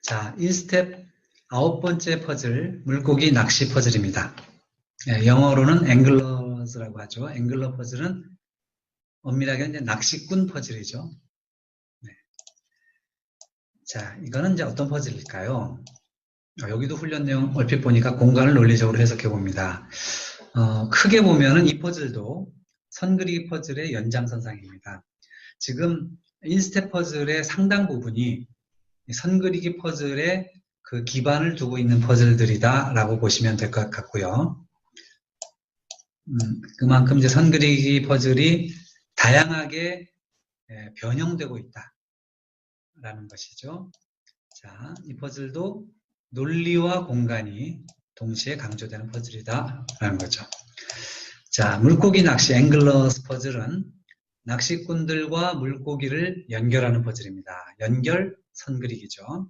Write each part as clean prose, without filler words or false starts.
자, 1스텝 9번째 퍼즐, 물고기 낚시 퍼즐입니다. 영어로는 앵글러스라고 하죠. 앵글러 퍼즐은 엄밀하게 이제 낚시꾼 퍼즐이죠. 네. 자, 이거는 이제 어떤 퍼즐일까요? 여기도 훈련 내용 얼핏 보니까 공간을 논리적으로 해석해 봅니다. 크게 보면은 이 퍼즐도 선그리기 퍼즐의 연장선상입니다. 지금 1스텝 퍼즐의 상당 부분이 선그리기 퍼즐의 그 기반을 두고 있는 퍼즐들이다 라고 보시면 될 것 같고요. 그만큼 이제 선그리기 퍼즐이 다양하게 변형되고 있다 라는 것이죠. 자, 이 퍼즐도 논리와 공간이 동시에 강조되는 퍼즐이다 라는 거죠. 자, 물고기 낚시 앵글러스 퍼즐은 낚시꾼들과 물고기를 연결하는 퍼즐입니다. 연결 선그리기죠.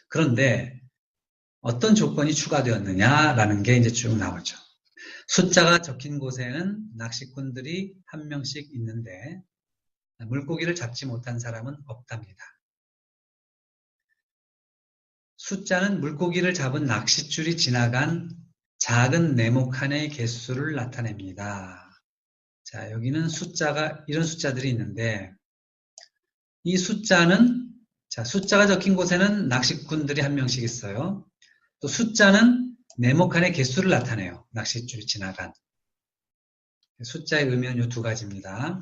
그런데 어떤 조건이 추가되었느냐라는 게 이제 쭉 나오죠. 숫자가 적힌 곳에는 낚시꾼들이 한 명씩 있는데 물고기를 잡지 못한 사람은 없답니다. 숫자는 물고기를 잡은 낚싯줄이 지나간 작은 네모칸의 개수를 나타냅니다. 자, 여기는 숫자가 이런 숫자들이 있는데 이 숫자는 자, 숫자가 적힌 곳에는 낚시꾼들이 한 명씩 있어요. 또 숫자는 네모칸의 개수를 나타내요. 낚싯줄이 지나간. 숫자의 의미는 이 두 가지입니다.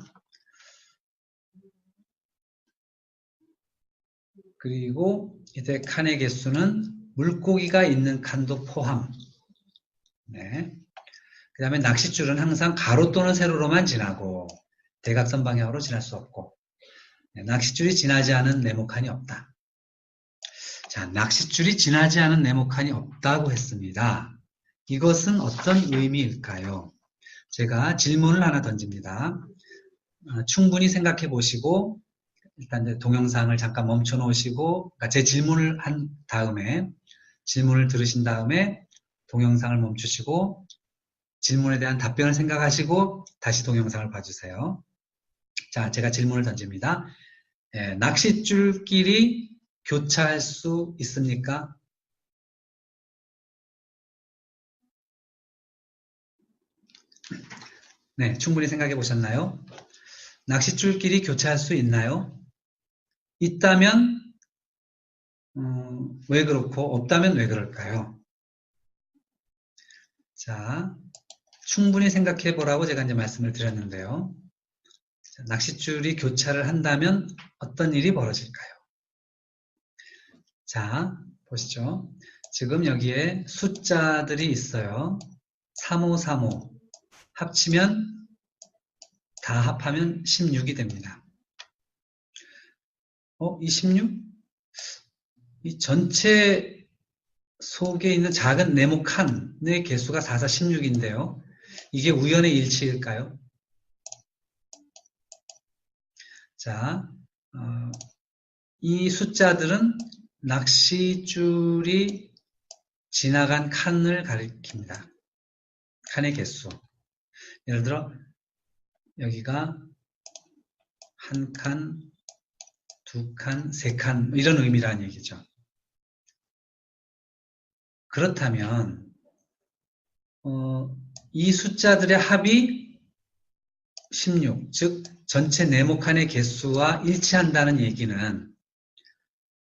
그리고 이때 칸의 개수는 물고기가 있는 칸도 포함. 네. 그 다음에 낚싯줄은 항상 가로 또는 세로로만 지나고 대각선 방향으로 지날 수 없고 낚싯줄이 지나지 않은 네모칸이 없다. 자, 낚싯줄이 지나지 않은 네모칸이 없다고 했습니다. 이것은 어떤 의미일까요? 제가 질문을 하나 던집니다. 충분히 생각해 보시고 일단 동영상을 잠깐 멈춰 놓으시고 그러니까 제 질문을 한 다음에 질문을 들으신 다음에 동영상을 멈추시고 질문에 대한 답변을 생각하시고 다시 동영상을 봐주세요. 자, 제가 질문을 던집니다. 낚싯줄끼리 교차할 수 있습니까? 네, 충분히 생각해 보셨나요? 낚싯줄끼리 교차할 수 있나요? 있다면 왜 그렇고 없다면 왜 그럴까요? 자, 충분히 생각해 보라고 제가 이제 말씀을 드렸는데요. 자, 낚싯줄이 교차를 한다면 어떤 일이 벌어질까요? 자, 보시죠. 지금 여기에 숫자들이 있어요. 3535 합치면 다 합하면 16이 됩니다. 이 16? 이 전체 속에 있는 작은 네모칸의 개수가 4416인데요. 이게 우연의 일치일까요? 자, 이 숫자들은 낚싯줄이 지나간 칸을 가리킵니다. 칸의 개수. 예를 들어 여기가 한 칸, 두 칸, 세 칸 이런 의미라는 얘기죠. 그렇다면 이 숫자들의 합이 16, 즉 전체 네모칸의 개수와 일치한다는 얘기는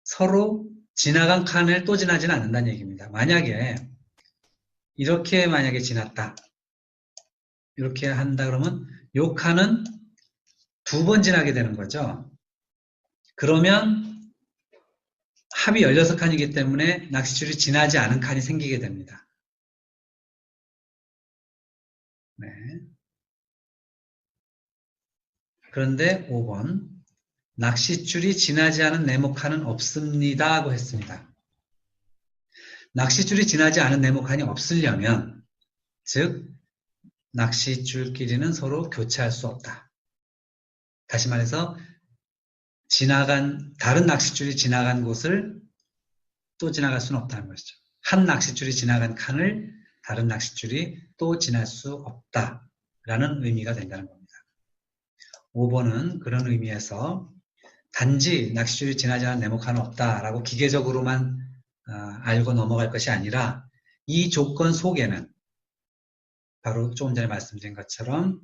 서로 지나간 칸을 또 지나지는 않는다는 얘기입니다. 만약에 이렇게 만약에 지났다. 이렇게 한다 그러면 이 칸은 두 번 지나게 되는 거죠. 그러면 합이 16칸이기 때문에 낚싯줄이 지나지 않은 칸이 생기게 됩니다. 네. 그런데 5번 낚싯줄이 지나지 않은 네모칸은 없습니다 하고 했습니다. 낚싯줄이 지나지 않은 네모칸이 없으려면 즉 낚싯줄끼리는 서로 교차할 수 없다. 다시 말해서 다른 낚싯줄이 지나간 곳을 또 지나갈 수는 없다는 것이죠. 한 낚싯줄이 지나간 칸을 다른 낚싯줄이 또 지날 수 없다라는 의미가 된다는 겁니다. 5번은 그런 의미에서 단지 낚싯줄이 지나지 않은 네모칸은 없다라고 기계적으로만 알고 넘어갈 것이 아니라 이 조건 속에는 바로 조금 전에 말씀드린 것처럼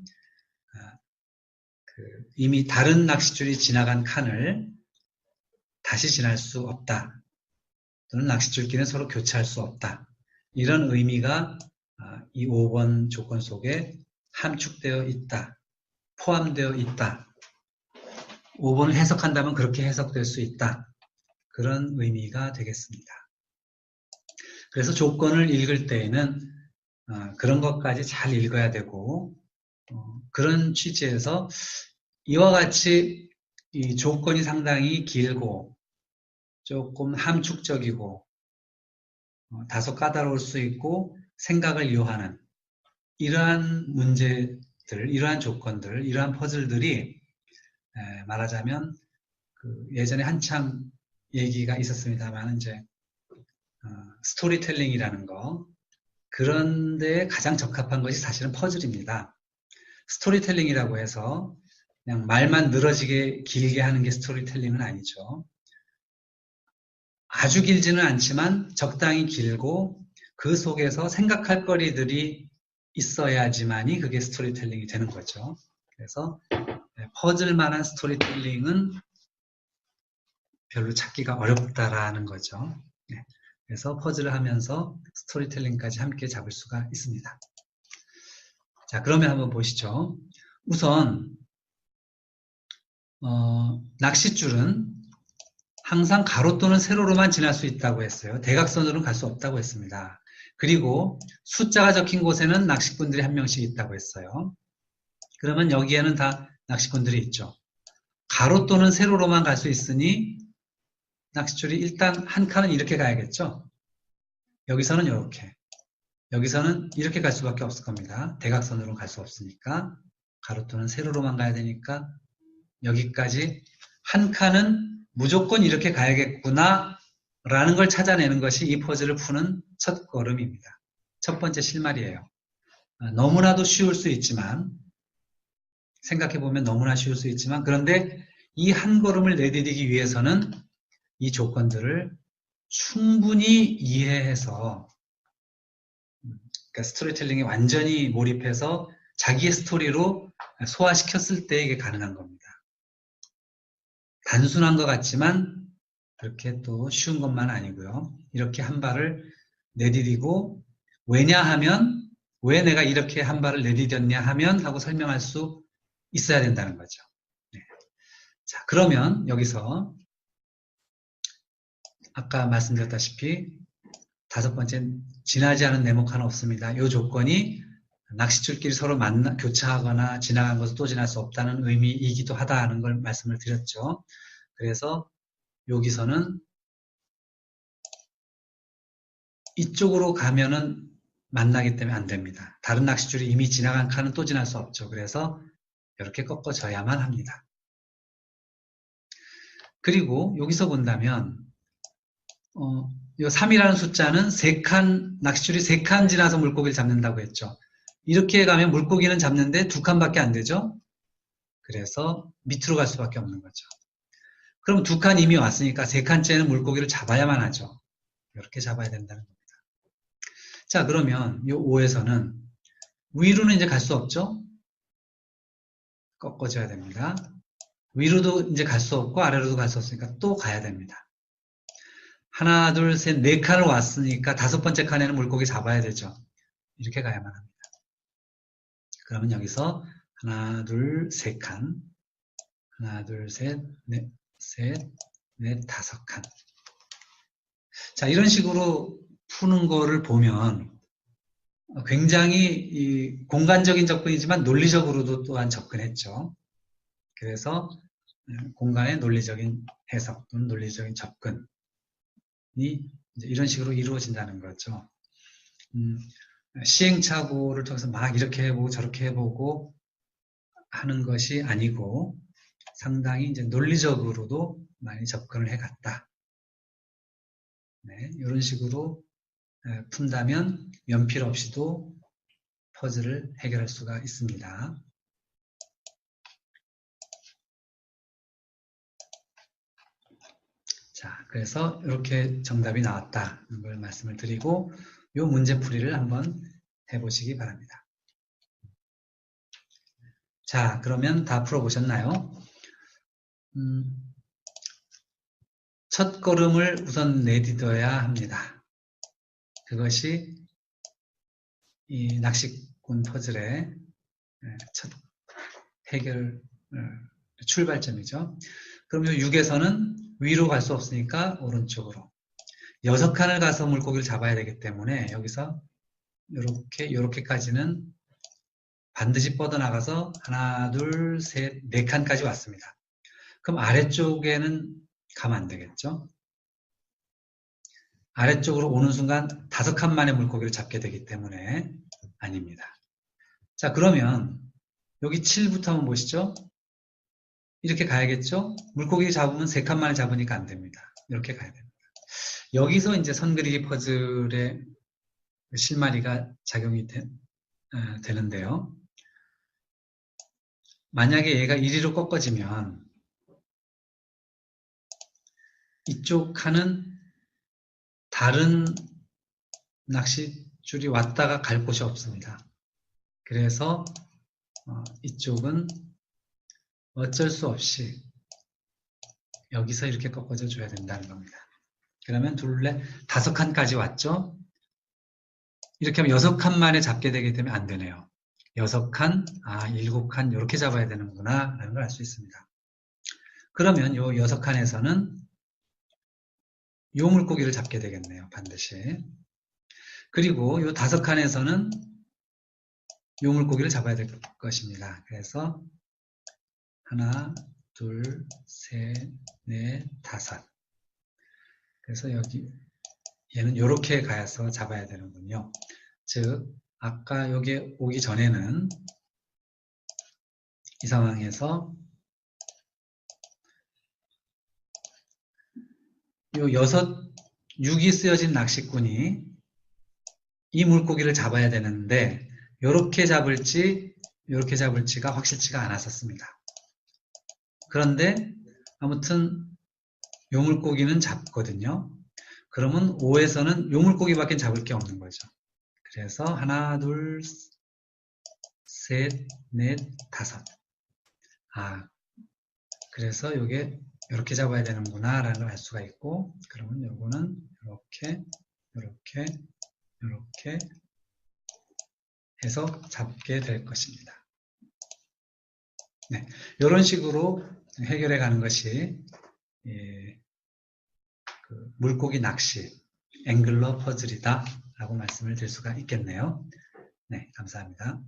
이미 다른 낚싯줄이 지나간 칸을 다시 지날 수 없다. 또는 낚싯줄끼리는 서로 교차할 수 없다. 이런 의미가 이 5번 조건 속에 함축되어 있다. 포함되어 있다. 5번을 해석한다면 그렇게 해석될 수 있다. 그런 의미가 되겠습니다. 그래서 조건을 읽을 때에는 그런 것까지 잘 읽어야 되고 그런 취지에서 이와 같이 이 조건이 상당히 길고 조금 함축적이고 다소 까다로울 수 있고 생각을 요하는 이러한 문제들, 이러한 조건들, 이러한 퍼즐들이 말하자면 예전에 한참 얘기가 있었습니다만 이제 스토리텔링이라는 거 그런데 가장 적합한 것이 사실은 퍼즐입니다. 스토리텔링이라고 해서 그냥 말만 늘어지게 길게 하는 게 스토리텔링은 아니죠. 아주 길지는 않지만 적당히 길고 그 속에서 생각할 거리들이 있어야지만이 그게 스토리텔링이 되는 거죠. 그래서 퍼즐만한 스토리텔링은 별로 찾기가 어렵다라는 거죠. 그래서 퍼즐을 하면서 스토리텔링까지 함께 잡을 수가 있습니다. 자, 그러면 한번 보시죠. 우선 낚싯줄은 항상 가로 또는 세로로만 지날 수 있다고 했어요. 대각선으로는 갈 수 없다고 했습니다. 그리고 숫자가 적힌 곳에는 낚시꾼들이 한 명씩 있다고 했어요. 그러면 여기에는 다 낚시꾼들이 있죠. 가로 또는 세로로만 갈 수 있으니 낚싯줄이 일단 한 칸은 이렇게 가야겠죠. 여기서는 이렇게, 여기서는 이렇게 갈 수밖에 없을 겁니다. 대각선으로 갈 수 없으니까 가로 또는 세로로만 가야 되니까 여기까지 한 칸은 무조건 이렇게 가야겠구나 라는 걸 찾아내는 것이 이 퍼즐을 푸는 첫 걸음입니다. 첫 번째 실마리예요. 너무나도 쉬울 수 있지만 생각해보면 너무나 쉬울 수 있지만 그런데 이 한 걸음을 내디디기 위해서는 이 조건들을 충분히 이해해서 그러니까 스토리텔링에 완전히 몰입해서 자기의 스토리로 소화시켰을 때 이게 가능한 겁니다. 단순한 것 같지만 그렇게 또 쉬운 것만 아니고요. 이렇게 한 발을 내디디고 왜냐하면 왜 내가 이렇게 한 발을 내디뎠냐 하면 하고 설명할 수 있어야 된다는 거죠. 네. 자, 그러면 여기서 아까 말씀드렸다시피 다섯 번째 지나지 않은 네모칸은 없습니다. 이 조건이 낚싯줄끼리 서로 교차하거나 지나간 것을 또 지날 수 없다는 의미이기도 하다는 걸 말씀을 드렸죠. 그래서 여기서는 이쪽으로 가면은 만나기 때문에 안 됩니다. 다른 낚싯줄이 이미 지나간 칸은 또 지날 수 없죠. 그래서 이렇게 꺾어져야만 합니다. 그리고 여기서 본다면 이 3이라는 숫자는 낚싯줄이 3칸 지나서 물고기를 잡는다고 했죠. 이렇게 가면 물고기는 잡는데 2칸밖에 안 되죠. 그래서 밑으로 갈 수밖에 없는 거죠. 그럼 2칸 이미 왔으니까 3칸째는 물고기를 잡아야만 하죠. 이렇게 잡아야 된다는 겁니다. 자, 그러면 이 5에서는 위로는 이제 갈 수 없죠. 꺾어줘야 됩니다. 위로도 이제 갈 수 없고 아래로도 갈 수 없으니까 또 가야 됩니다. 하나, 둘, 셋, 4칸을 왔으니까 5번째 칸에는 물고기 잡아야 되죠. 이렇게 가야만 합니다. 그러면 여기서 하나, 둘, 3칸, 하나, 둘, 셋, 넷, 5칸. 자, 이런 식으로 푸는 거를 보면 굉장히 공간적인 접근이지만 논리적으로도 또한 접근했죠. 그래서 공간의 논리적인 해석 또는 논리적인 접근이 이제 이런 식으로 이루어진다는 거죠. 시행착오를 통해서 막 이렇게 해보고 저렇게 해보고 하는 것이 아니고 상당히 이제 논리적으로도 많이 접근을 해갔다. 네, 이런 식으로 푼다면 연필 없이도 퍼즐을 해결할 수가 있습니다. 자, 그래서 이렇게 정답이 나왔다는 걸 말씀을 드리고 이 문제풀이를 한번 해보시기 바랍니다. 자, 그러면 다 풀어보셨나요? 첫 걸음을 우선 내딛어야 합니다. 그것이 이 낚시꾼 퍼즐의 첫 해결 출발점이죠. 그럼 이 6에서는 위로 갈 수 없으니까 오른쪽으로 6칸을 가서 물고기를 잡아야 되기 때문에 여기서 이렇게까지는 반드시 뻗어나가서 하나, 둘, 셋, 4칸까지 왔습니다. 그럼 아래쪽에는 가면 안 되겠죠? 아래쪽으로 오는 순간 5칸 만에 물고기를 잡게 되기 때문에 아닙니다. 자, 그러면 여기 7부터 한번 보시죠. 이렇게 가야겠죠? 물고기 잡으면 3칸 만에 잡으니까 안 됩니다. 이렇게 가야 됩니다. 여기서 이제 선 그리기 퍼즐의 실마리가 작용이 되는데요. 만약에 얘가 이리로 꺾어지면 이쪽 칸은 다른 낚싯줄이 왔다가 갈 곳이 없습니다. 그래서 이쪽은 어쩔 수 없이 여기서 이렇게 꺾어져 줘야 된다는 겁니다. 그러면 둘, 넷, 5칸까지 왔죠? 이렇게 하면 6칸 만에 잡게 되기 때문에 안 되네요. 6칸, 7칸 이렇게 잡아야 되는구나 라는 걸 알 수 있습니다. 그러면 요 6칸에서는 요 물고기를 잡게 되겠네요. 반드시. 그리고 요 5칸에서는 요 물고기를 잡아야 될 것입니다. 그래서 하나, 둘, 셋, 넷, 5. 그래서 여기 얘는 이렇게 가서 잡아야 되는군요. 즉 아까 여기 오기 전에는 이 상황에서 요 6이 쓰여진 낚시꾼이 이 물고기를 잡아야 되는데 이렇게 잡을지가 확실치가 않았었습니다. 그런데 아무튼 요 물고기는 잡거든요. 그러면 5에서는 요 물고기밖에 잡을 게 없는 거죠. 그래서 하나, 둘, 셋, 넷, 5. 그래서 요게 이렇게 잡아야 되는구나 라는 걸 알 수가 있고, 그러면 요거는 이렇게 해서 잡게 될 것입니다. 네, 이런 식으로 해결해 가는 것이 물고기 낚시, 앵글러 퍼즐이다 라고 말씀을 드릴 수가 있겠네요. 네, 감사합니다.